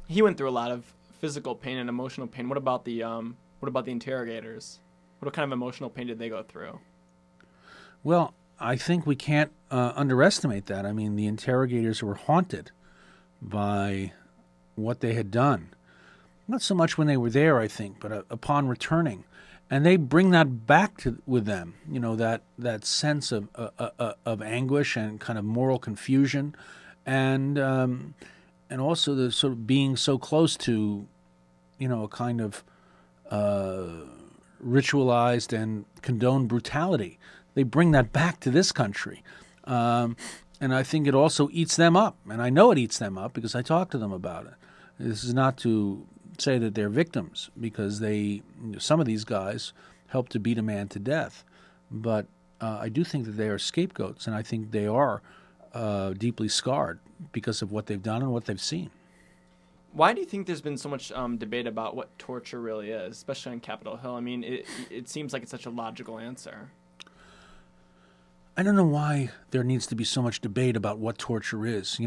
He went through a lot of physical pain and emotional pain. What about the interrogators? What kind of emotional pain did they go through? Well, I think we can't underestimate that. I mean, the interrogators were haunted by what they had done. Not so much when they were there, I think, but upon returning. And they bring that back with them, that sense of anguish and kind of moral confusion, and also the sort of being so close to, a kind of ritualized and condoned brutality. They bring that back to this country. And I think it also eats them up. And I know it eats them up because I talk to them about it. This is not to say that they're victims, because some of these guys helped to beat a man to death. But I do think that they are scapegoats, and I think they are deeply scarred because of what they've done and what they've seen. Why do you think there's been so much debate about what torture really is, especially on Capitol Hill? I mean, it seems like it's such a logical answer. I don't know why there needs to be so much debate about what torture is.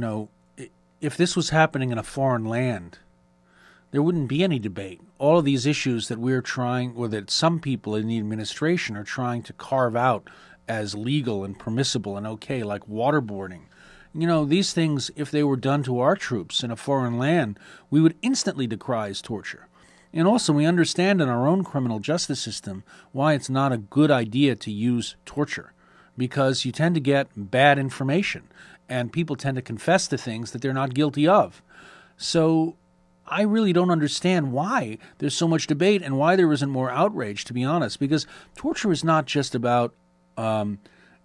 If this was happening in a foreign land, there wouldn't be any debate. All of these issues that we're trying, or that some people in the administration are trying to carve out as legal and permissible and okay, like waterboarding. These things, if they were done to our troops in a foreign land, we would instantly decry as torture. And also, we understand in our own criminal justice system why it's not a good idea to use torture, because you tend to get bad information, and people tend to confess to things that they're not guilty of. So I really don't understand why there's so much debate and why there isn't more outrage, to be honest, because torture is not just about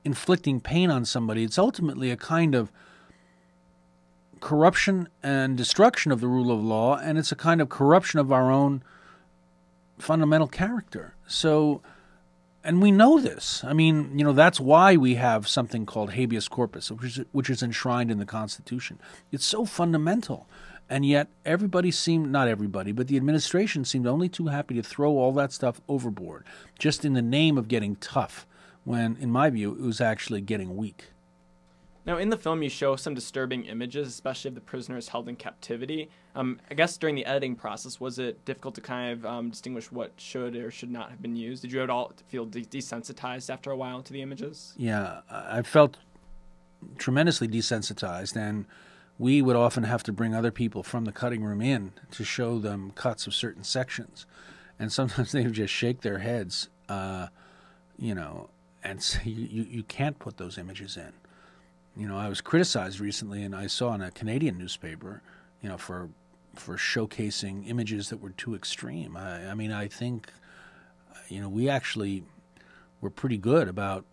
inflicting pain on somebody. It's ultimately a kind of corruption and destruction of the rule of law, and it's a kind of corruption of our own fundamental character. So, and we know this. I mean, that's why we have something called habeas corpus, which is enshrined in the Constitution. It's so fundamental. And yet not everybody, but the administration seemed only too happy to throw all that stuff overboard, just in the name of getting tough, when, in my view, it was actually getting weak. Now, in the film, you show some disturbing images, especially of the prisoners held in captivity. I guess during the editing process, was it difficult to kind of distinguish what should or should not have been used? Did you at all feel desensitized after a while to the images? Yeah, I felt tremendously desensitized, and we would often have to bring other people from the cutting room in to show them cuts of certain sections. And sometimes they would just shake their heads, and say, you can't put those images in. I was criticized recently, and I saw in a Canadian newspaper, for showcasing images that were too extreme. I mean, I think, we actually were pretty good about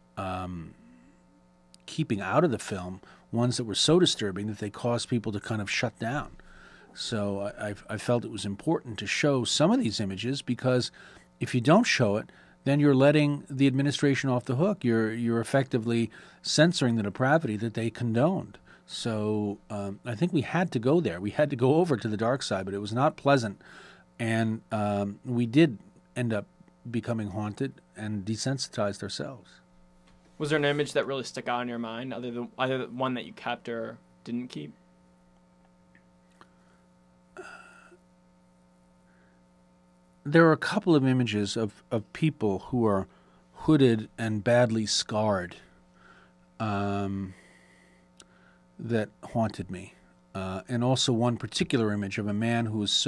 keeping out of the film ones that were so disturbing that they caused people to kind of shut down. So I felt it was important to show some of these images, because if you don't show it, then you're letting the administration off the hook. You're effectively censoring the depravity that they condoned. So I think we had to go there. We had to go over to the dark side, but it was not pleasant. And we did end up becoming haunted and desensitized ourselves. Was there an image that really stuck out in your mind, either one that you kept or didn't keep? There are a couple of images of people who are hooded and badly scarred that haunted me. And also one particular image of a man who was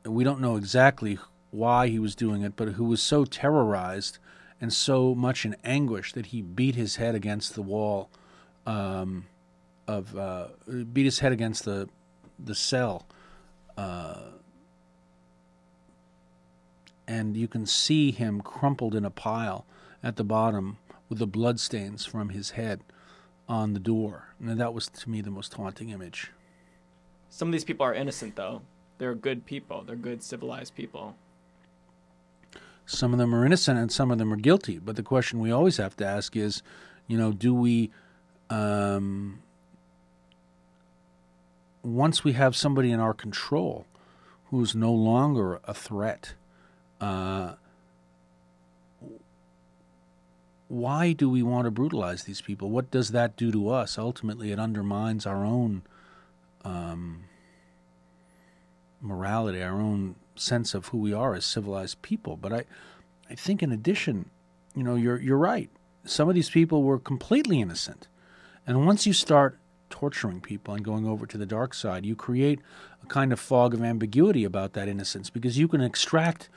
we don't know exactly why he was doing it, but who was so terrorized and so much in anguish that he beat his head against the wall, beat his head against the cell. And you can see him crumpled in a pile at the bottom with the bloodstains from his head on the door. And that was, to me, the most haunting image. Some of these people are innocent, though. They're good people. They're good, civilized people. Some of them are innocent and some of them are guilty. But the question we always have to ask is, do we, once we have somebody in our control who's no longer a threat, why do we want to brutalize these people? What does that do to us? Ultimately, it undermines our own morality, our own sense of who we are as civilized people. But I think in addition, you're right. Some of these people were completely innocent. And once you start torturing people and going over to the dark side, you create a kind of fog of ambiguity about that innocence, because you can extract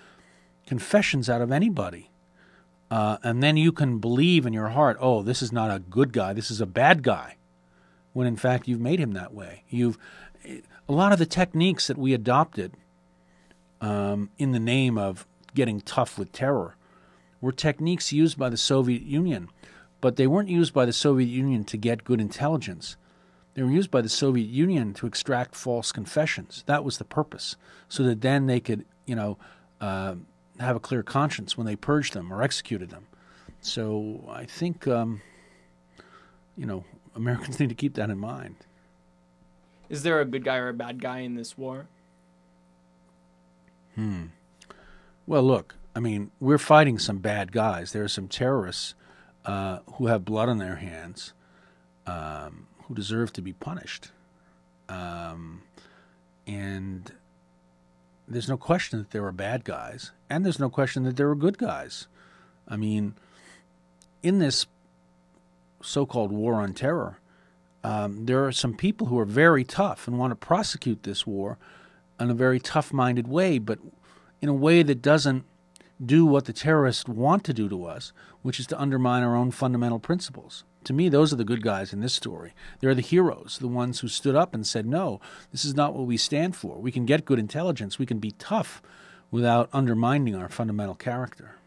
confessions out of anybody. And then you can believe in your heart, oh, this is not a good guy, this is a bad guy, when in fact you've made him that way. A lot of the techniques that we adopted in the name of getting tough with terror were techniques used by the Soviet Union, but they weren't used by the Soviet Union to get good intelligence. They were used by the Soviet Union to extract false confessions. That was the purpose, so that then they could, have a clear conscience when they purged them or executed them. So I think, Americans need to keep that in mind. Is there a good guy or a bad guy in this war? Well, look, we're fighting some bad guys. There are some terrorists who have blood on their hands, who deserve to be punished. And there's no question that there are bad guys, and there's no question that there are good guys. In this so-called war on terror, there are some people who are very tough and want to prosecute this war in a very tough-minded way, but in a way that doesn't do what the terrorists want to do to us, which is to undermine our own fundamental principles. To me, those are the good guys in this story. They're the heroes, the ones who stood up and said, no, this is not what we stand for. We can get good intelligence. We can be tough without undermining our fundamental character.